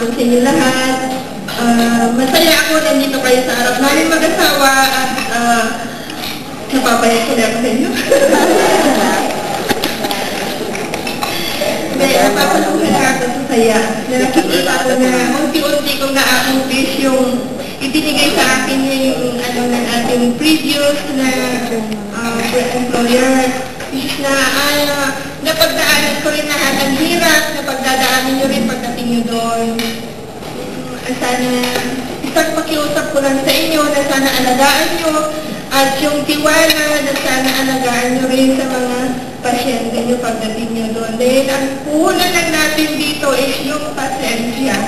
hapon sa inyo lahat. Masaya ako nandito kayo sa harap namin mag-asawa at napapayag ko na ako sa inyo. Dahil napapaluhan na ako sa saya. Nakikita ko na unti-unti kong na-accomplish yung ibinigay sa akin yung ng ating previous na employer. Napagdaanan ko rin lahat ang hirap, napagdadaanan nyo rin pagdating nyo doon. Sana, isang pakiusap ko lang sa inyo na sana alagaan nyo at yung tiwala na sana alagaan nyo rin sa mga pasyente nyo pagdating nyo doon. Dahil ang puhunan lang natin dito is yung pasensya.